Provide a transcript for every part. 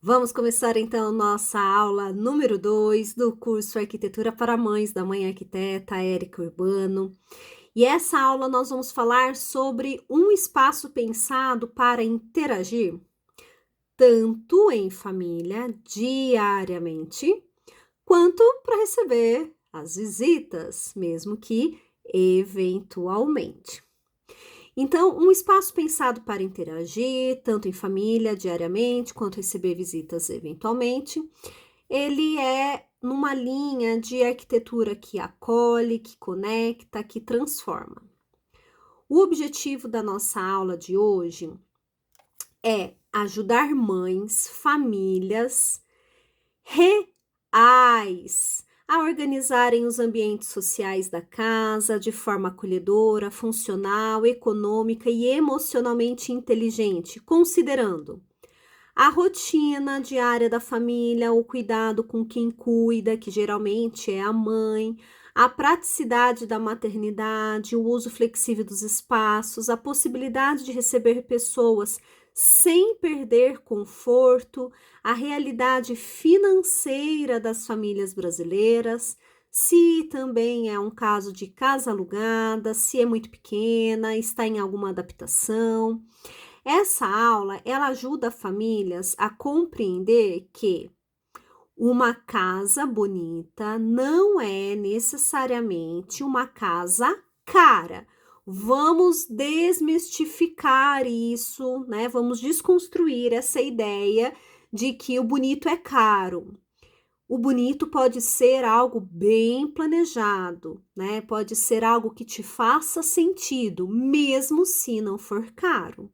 Vamos começar então nossa aula número 2 do curso Arquitetura para Mães da Mãe Arquiteta Érica Urbano. E essa aula nós vamos falar sobre um espaço pensado para interagir tanto em família diariamente, quanto para receber as visitas, mesmo que eventualmente. Então, um espaço pensado para interagir, tanto em família, diariamente, quanto receber visitas eventualmente, ele é numa linha de arquitetura que acolhe, que conecta, que transforma. O objetivo da nossa aula de hoje é ajudar mães, famílias reais a organizarem os ambientes sociais da casa de forma acolhedora, funcional, econômica e emocionalmente inteligente, considerando a rotina diária da família, o cuidado com quem cuida, que geralmente é a mãe, a praticidade da maternidade, o uso flexível dos espaços, a possibilidade de receber pessoas sem perder conforto, a realidade financeira das famílias brasileiras, se também é um caso de casa alugada, se é muito pequena, está em alguma adaptação. Essa aula, ela ajuda famílias a compreender que uma casa bonita não é necessariamente uma casa cara. Vamos desmistificar isso, né? Vamos desconstruir essa ideia de que o bonito é caro. O bonito pode ser algo bem planejado, né? Pode ser algo que te faça sentido, mesmo se não for caro.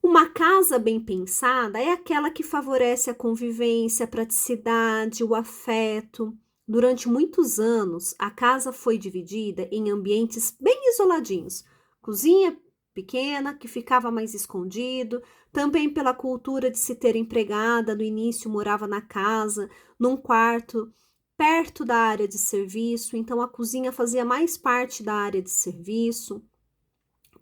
Uma casa bem pensada é aquela que favorece a convivência, a praticidade, o afeto. Durante muitos anos, a casa foi dividida em ambientes bem isoladinhos. Cozinha pequena, que ficava mais escondido, também pela cultura de se ter empregada, no início morava na casa, num quarto, perto da área de serviço, então a cozinha fazia mais parte da área de serviço.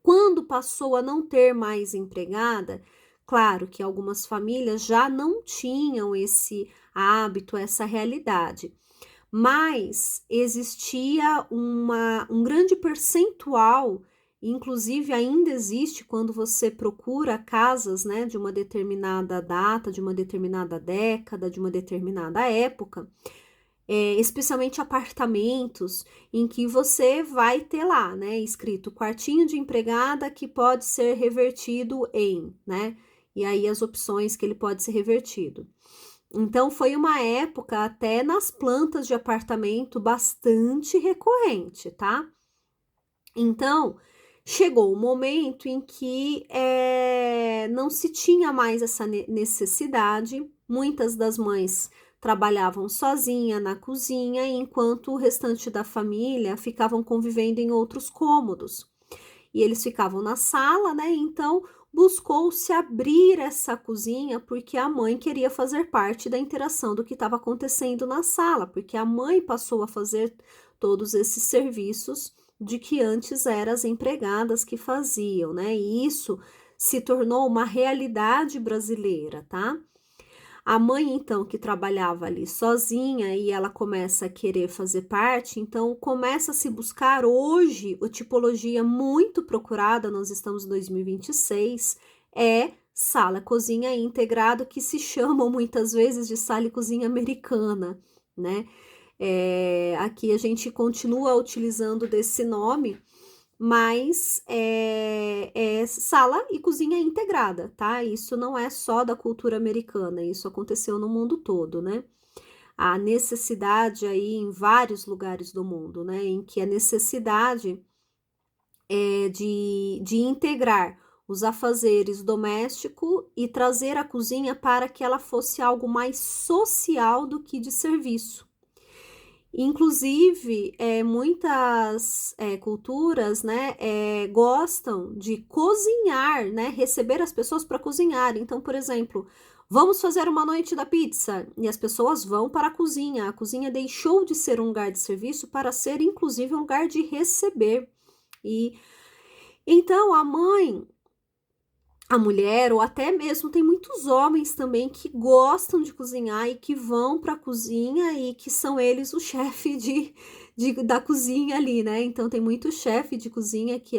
Quando passou a não ter mais empregada, claro que algumas famílias já não tinham esse hábito, essa realidade, mas existia um grande percentual, inclusive ainda existe quando você procura casas, né, de uma determinada data, de uma determinada década, de uma determinada época, especialmente apartamentos em que você vai ter lá, né, escrito quartinho de empregada que pode ser revertido em, né? E aí as opções que ele pode ser revertido. Então foi uma época até nas plantas de apartamento bastante recorrente, tá? Então chegou o momento em que não se tinha mais essa necessidade. Muitas das mães trabalhavam sozinha na cozinha, enquanto o restante da família ficavam convivendo em outros cômodos. E eles ficavam na sala, né? Então buscou-se abrir essa cozinha porque a mãe queria fazer parte da interação do que estava acontecendo na sala, porque a mãe passou a fazer todos esses serviços de que antes eram as empregadas que faziam, né? E isso se tornou uma realidade brasileira, tá? A mãe, então, que trabalhava ali sozinha e ela começa a querer fazer parte, então começa a se buscar hoje, a tipologia muito procurada, nós estamos em 2026, é sala, cozinha integrado, que se chamam muitas vezes de sala e cozinha americana, né? Aqui a gente continua utilizando desse nome, mas é sala e cozinha integrada, tá? Isso não é só da cultura americana, isso aconteceu no mundo todo, né? A necessidade aí em vários lugares do mundo, né? Em que a necessidade é de integrar os afazeres domésticos e trazer a cozinha para que ela fosse algo mais social do que de serviço. Inclusive, muitas culturas, né, gostam de cozinhar, né, receber as pessoas para cozinhar. Então, por exemplo, vamos fazer uma noite da pizza e as pessoas vão para a cozinha. A cozinha deixou de ser um lugar de serviço para ser, inclusive, um lugar de receber. E então a mãe a mulher, ou até mesmo tem muitos homens também que gostam de cozinhar e que vão para a cozinha e que são eles o chefe da cozinha ali, né? Então tem muito chefe de cozinha que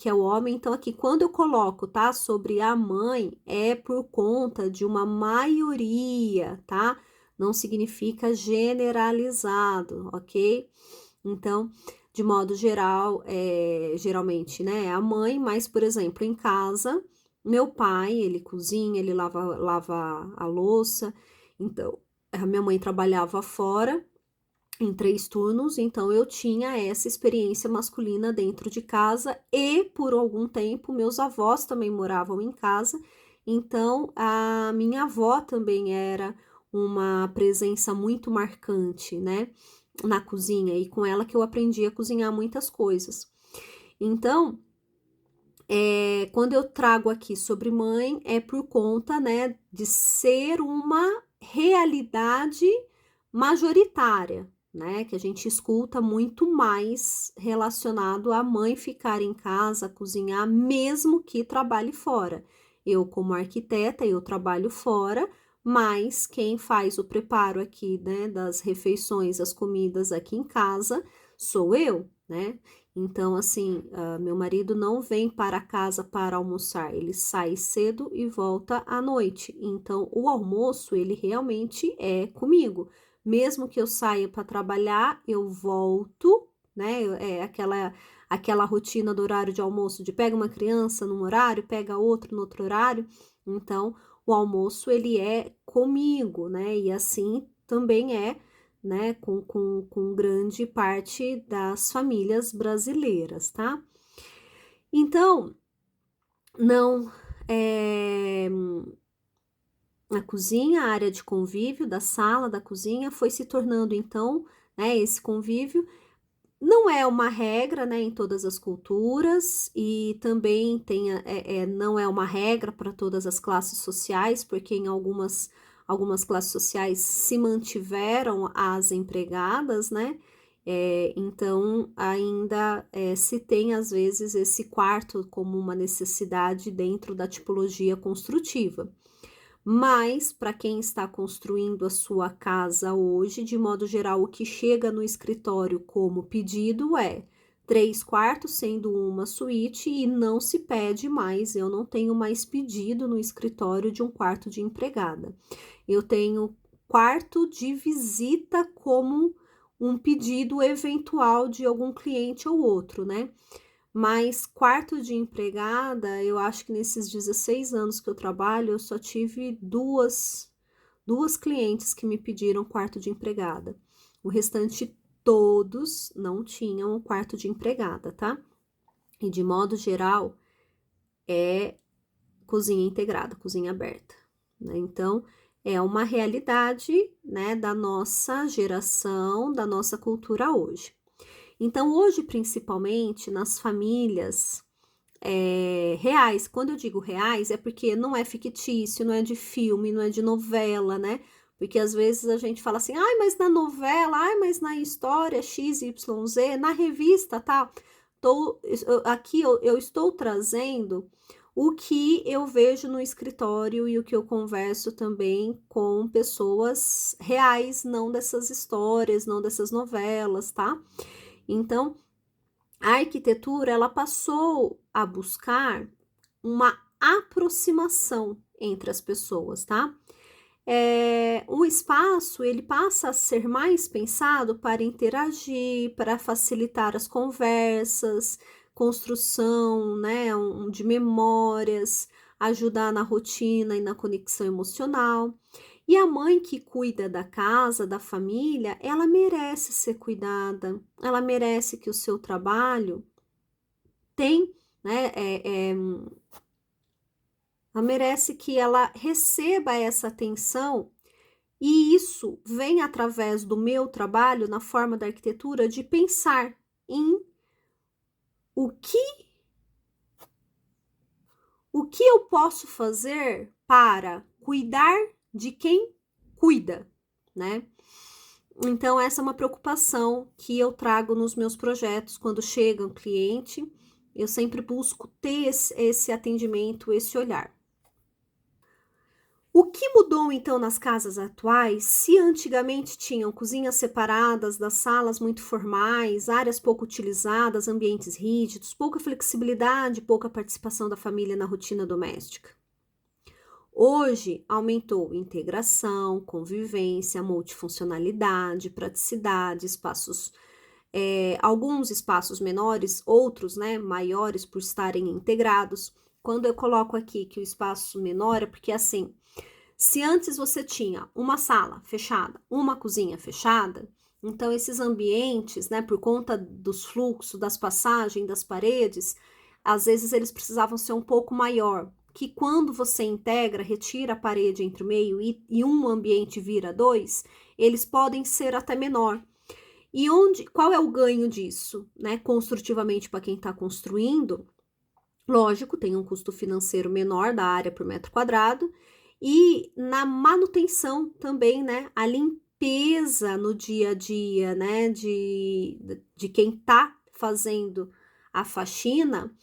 é o homem. Então aqui quando eu coloco, tá, sobre a mãe, é por conta de uma maioria, tá? Não significa generalizado, ok? Então, de modo geral, geralmente, né, é a mãe, mas, por exemplo, em casa, meu pai, ele cozinha, ele lava a louça, então, a minha mãe trabalhava fora, em 3 turnos, então eu tinha essa experiência masculina dentro de casa e, por algum tempo, meus avós também moravam em casa, então a minha avó também era uma presença muito marcante, né, na cozinha, e com ela que eu aprendi a cozinhar muitas coisas. Então, quando eu trago aqui sobre mãe, é por conta, né, de ser uma realidade majoritária, né, que a gente escuta muito mais relacionado à mãe ficar em casa, cozinhar, mesmo que trabalhe fora. Eu, como arquiteta, eu trabalho fora, mas quem faz o preparo aqui, né, das refeições, as comidas aqui em casa, sou eu, né? Então, assim, meu marido não vem para casa para almoçar, ele sai cedo e volta à noite. Então, o almoço, ele realmente é comigo. Mesmo que eu saia para trabalhar, eu volto, né? É aquela rotina do horário de almoço, de pega uma criança num horário, pega outro no outro horário. Então, o almoço, ele é comigo, né? E assim também é, né, com grande parte das famílias brasileiras, tá? Então, não, a cozinha, a área de convívio da sala, da cozinha, foi se tornando, então, né, esse convívio não é uma regra, né, em todas as culturas, e também não é uma regra para todas as classes sociais, porque em algumas classes sociais se mantiveram as empregadas, né? Então ainda se tem às vezes esse quarto como uma necessidade dentro da tipologia construtiva. Mas, para quem está construindo a sua casa hoje, de modo geral, o que chega no escritório como pedido é 3 quartos, sendo uma suíte, e não se pede mais. Eu não tenho mais pedido no escritório de um quarto de empregada. Eu tenho quarto de visita como um pedido eventual de algum cliente ou outro, né? Mas quarto de empregada, eu acho que nesses 16 anos que eu trabalho, eu só tive duas clientes que me pediram quarto de empregada. O restante todos não tinham um quarto de empregada, tá? E de modo geral, é cozinha integrada, cozinha aberta, né? Então, é uma realidade, né, da nossa geração, da nossa cultura hoje. Então, hoje, principalmente nas famílias reais, quando eu digo reais, é porque não é fictício, não é de filme, não é de novela, né? Porque às vezes a gente fala assim, ai, mas na novela, ai, mas na história XYZ, na revista, tá? Aqui eu estou trazendo o que eu vejo no escritório e o que eu converso também com pessoas reais, não dessas histórias, não dessas novelas, tá? Então, a arquitetura, ela passou a buscar uma aproximação entre as pessoas, tá? O espaço, ele passa a ser mais pensado para interagir, para facilitar as conversas, construção, né, de memórias, ajudar na rotina e na conexão emocional. E a mãe que cuida da casa, da família, ela merece ser cuidada, ela merece que o seu trabalho tem, né, ela merece que ela receba essa atenção, e isso vem através do meu trabalho na forma da arquitetura de pensar em o que o que eu posso fazer para cuidar de quem cuida, né? Então, essa é uma preocupação que eu trago nos meus projetos quando chega um cliente, eu sempre busco ter esse atendimento, esse olhar. O que mudou então nas casas atuais? Se antigamente tinham cozinhas separadas das salas muito formais, áreas pouco utilizadas, ambientes rígidos, pouca flexibilidade, pouca participação da família na rotina doméstica. Hoje aumentou integração, convivência, multifuncionalidade, praticidade, espaços, alguns espaços menores, outros, né, maiores por estarem integrados. Quando eu coloco aqui que o espaço menor é porque assim, se antes você tinha uma sala fechada, uma cozinha fechada, então esses ambientes, né, por conta dos fluxos, das passagens, das paredes, às vezes eles precisavam ser um pouco maior, que quando você integra, retira a parede entre o meio e um ambiente vira dois, eles podem ser até menor. E qual é o ganho disso, né, construtivamente para quem está construindo? Lógico, tem um custo financeiro menor da área por metro quadrado, e na manutenção também, né, a limpeza no dia a dia, né, de quem tá fazendo a faxina,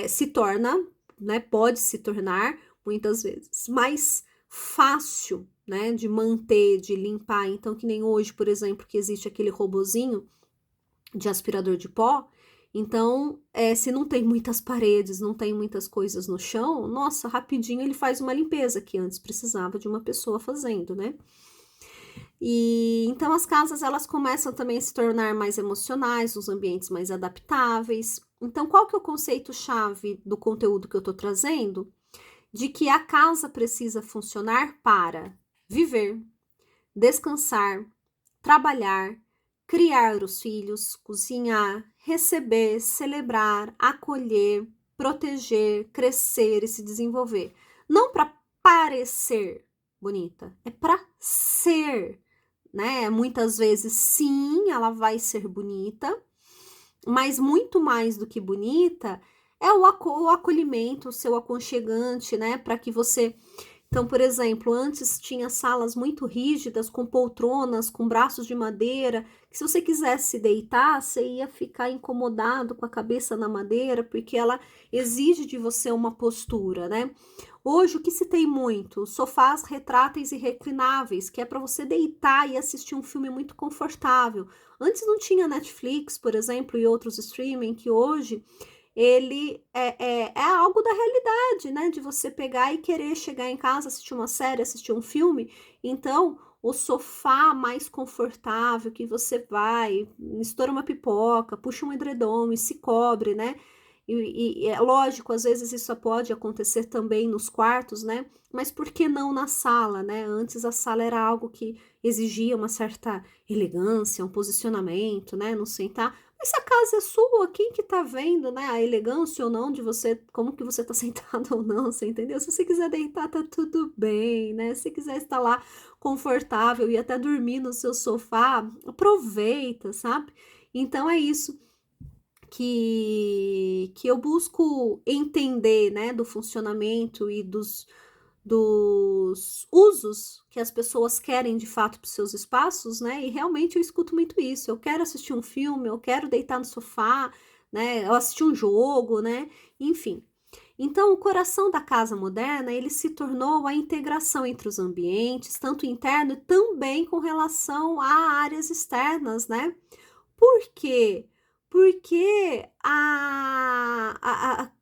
se torna, né, pode se tornar muitas vezes mais fácil, né, de manter, de limpar. Então, que nem hoje, por exemplo, que existe aquele robozinho de aspirador de pó. Então, se não tem muitas paredes, não tem muitas coisas no chão, nossa, rapidinho ele faz uma limpeza que antes precisava de uma pessoa fazendo, né? E então as casas elas começam também a se tornar mais emocionais, os ambientes mais adaptáveis. Então, qual que é o conceito-chave do conteúdo que eu tô trazendo? De que a casa precisa funcionar para viver, descansar, trabalhar, criar os filhos, cozinhar, receber, celebrar, acolher, proteger, crescer e se desenvolver. Não para parecer bonita, é para ser, né? Muitas vezes, sim, ela vai ser bonita, mas muito mais do que bonita é o acolhimento, o seu aconchegante, né? Para que você. Então, por exemplo, antes tinha salas muito rígidas, com poltronas, com braços de madeira, que se você quisesse deitar, você ia ficar incomodado com a cabeça na madeira, porque ela exige de você uma postura, né? Hoje, o que se tem muito? Sofás retráteis e reclináveis, que é para você deitar e assistir um filme muito confortável. Antes não tinha Netflix, por exemplo, e outros streaming, que hoje ele é algo da realidade, né? De você pegar e querer chegar em casa, assistir uma série, assistir um filme. Então, o sofá mais confortável que você vai, estoura uma pipoca, puxa um edredom e se cobre, né? E é lógico, às vezes isso pode acontecer também nos quartos, né? Mas por que não na sala, né? Antes a sala era algo que exigia uma certa elegância, um posicionamento, né? No sentar. Mas se a casa é sua, quem que tá vendo, né? A elegância ou não de você, como que você tá sentado ou não, você entendeu? Se você quiser deitar, tá tudo bem, né? Se quiser estar lá confortável e até dormir no seu sofá, aproveita, sabe? Então é isso que eu busco entender, né, do funcionamento e dos usos que as pessoas querem de fato para os seus espaços, né? E realmente eu escuto muito isso. Eu quero assistir um filme, eu quero deitar no sofá, né? Eu assistir um jogo, né? Enfim. Então, o coração da casa moderna, ele se tornou a integração entre os ambientes, tanto interno e também com relação a áreas externas, né? Por quê? Porque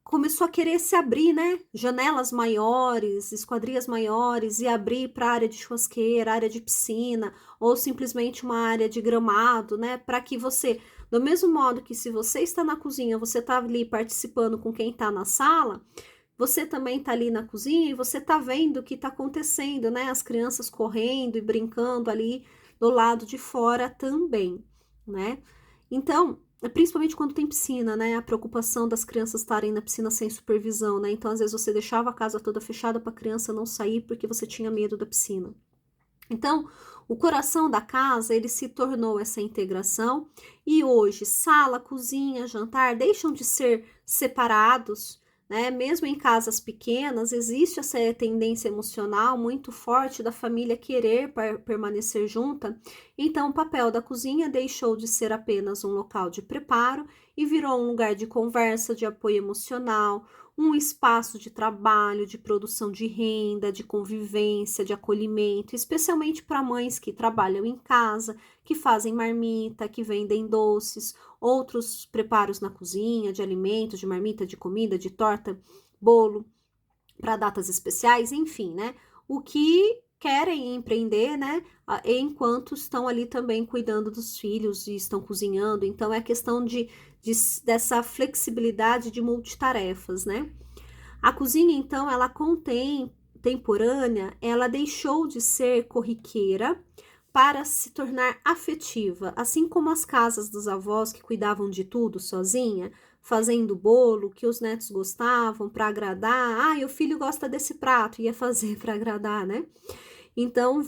começou a querer se abrir, né? Janelas maiores, esquadrias maiores, e abrir para área de churrasqueira, área de piscina, ou simplesmente uma área de gramado, né? Para que você, do mesmo modo que se você está na cozinha, você está ali participando com quem está na sala, você também está ali na cozinha e você está vendo o que está acontecendo, né? As crianças correndo e brincando ali do lado de fora também, né? Então, principalmente quando tem piscina, né? A preocupação das crianças estarem na piscina sem supervisão, né? Então, às vezes, você deixava a casa toda fechada para a criança não sair porque você tinha medo da piscina. Então, o coração da casa, ele se tornou essa integração e hoje sala, cozinha, jantar deixam de ser separados, né? Mesmo em casas pequenas, existe essa tendência emocional muito forte da família querer permanecer junta. Então, o papel da cozinha deixou de ser apenas um local de preparo e virou um lugar de conversa, de apoio emocional, um espaço de trabalho, de produção de renda, de convivência, de acolhimento, especialmente para mães que trabalham em casa, que fazem marmita, que vendem doces, outros preparos na cozinha, de alimentos, de marmita, de comida, de torta, bolo, para datas especiais, enfim, né? O que querem empreender, né? Enquanto estão ali também cuidando dos filhos e estão cozinhando. Então, é questão dessa flexibilidade de multitarefas, né? A cozinha, então, ela contemporânea, ela deixou de ser corriqueira para se tornar afetiva, assim como as casas dos avós que cuidavam de tudo sozinha, fazendo bolo que os netos gostavam para agradar. O filho gosta desse prato, ia fazer para agradar, né? Então,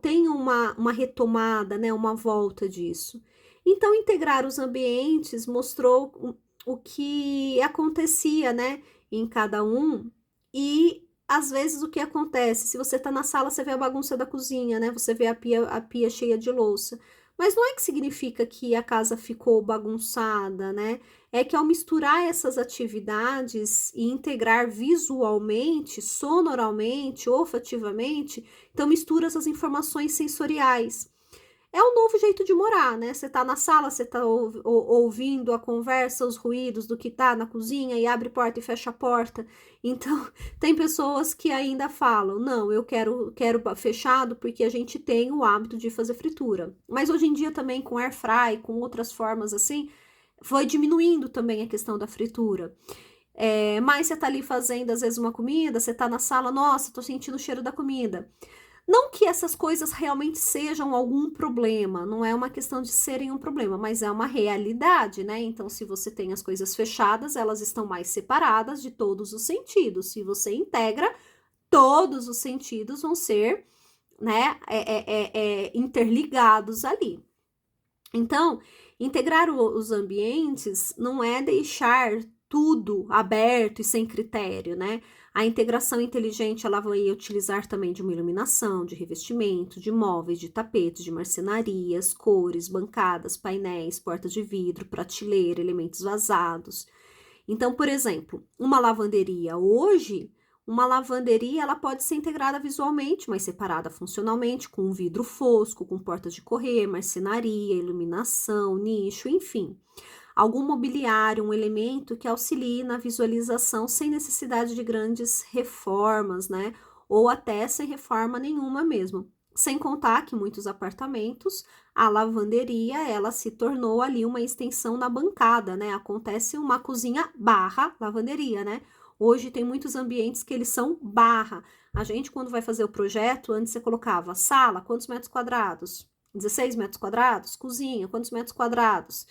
tem uma retomada, né? Uma volta disso. Então, integrar os ambientes mostrou o que acontecia, né? Em cada um e às vezes o que acontece, se você tá na sala, você vê a bagunça da cozinha, né? Você vê a pia cheia de louça. Mas não é que significa que a casa ficou bagunçada, né? É que ao misturar essas atividades e integrar visualmente, sonoralmente, olfativamente, então mistura essas informações sensoriais. É um novo jeito de morar, né? Você tá na sala, você tá ouvindo a conversa, os ruídos do que tá na cozinha e abre porta e fecha a porta. Então, tem pessoas que ainda falam, não, eu quero fechado porque a gente tem o hábito de fazer fritura. Mas hoje em dia também com air fry, com outras formas assim, foi diminuindo também a questão da fritura. Mas você tá ali fazendo às vezes uma comida, você tá na sala, nossa, tô sentindo o cheiro da comida. Não que essas coisas realmente sejam algum problema, não é uma questão de serem um problema, mas é uma realidade, né? Então, se você tem as coisas fechadas, elas estão mais separadas de todos os sentidos. Se você integra, todos os sentidos vão ser, né, interligados ali. Então, integrar os ambientes não é deixar tudo aberto e sem critério, né? A integração inteligente, ela vai utilizar também de uma iluminação, de revestimento, de móveis, de tapetes, de marcenarias, cores, bancadas, painéis, portas de vidro, prateleira, elementos vazados. Então, por exemplo, uma lavanderia hoje, uma lavanderia ela pode ser integrada visualmente, mas separada funcionalmente, com um vidro fosco, com portas de correr, marcenaria, iluminação, nicho, enfim. Algum mobiliário, um elemento que auxilie na visualização sem necessidade de grandes reformas, né? Ou até sem reforma nenhuma mesmo. Sem contar que muitos apartamentos, a lavanderia, ela se tornou ali uma extensão na bancada, né? Acontece uma cozinha barra lavanderia, né? Hoje tem muitos ambientes que eles são barra. A gente, quando vai fazer o projeto, antes você colocava sala, quantos metros quadrados? 16 metros quadrados? Cozinha, quantos metros quadrados?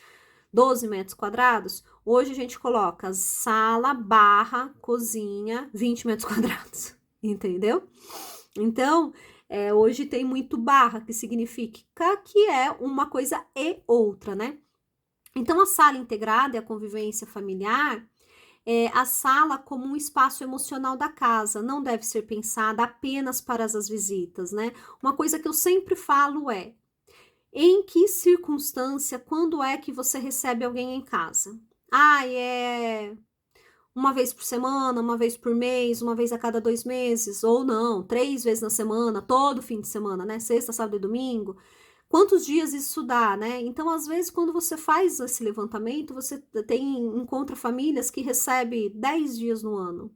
12 metros quadrados? Hoje a gente coloca sala, barra, cozinha, 20 metros quadrados, entendeu? Então, hoje tem muito barra, que significa que é uma coisa e outra, né? Então, a sala integrada e a convivência familiar a sala como um espaço emocional da casa, não deve ser pensada apenas para as visitas, né? Uma coisa que eu sempre falo é: em que circunstância, quando é que você recebe alguém em casa? É uma vez por semana, uma vez por mês, uma vez a cada 2 meses, ou não, 3 vezes na semana, todo fim de semana, né? Sexta, sábado e domingo. Quantos dias isso dá, né? Então, às vezes, quando você faz esse levantamento, você encontra famílias que recebem 10 dias no ano.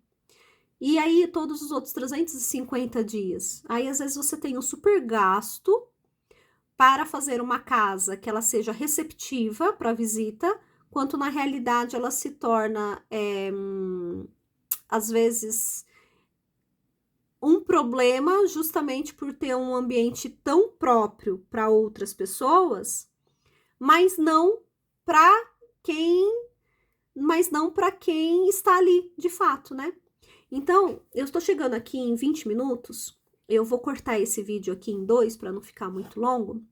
E aí, todos os outros 350 dias. Aí, às vezes, você tem um super gasto para fazer uma casa que ela seja receptiva para visita, quanto na realidade ela se torna, às vezes, um problema justamente por ter um ambiente tão próprio para outras pessoas, mas não para quem está ali de fato, né? Então, eu estou chegando aqui em 20 minutos, eu vou cortar esse vídeo aqui em 2 para não ficar muito longo.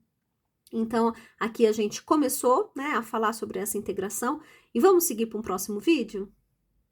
Então, aqui a gente começou, né, a falar sobre essa integração e vamos seguir para um próximo vídeo?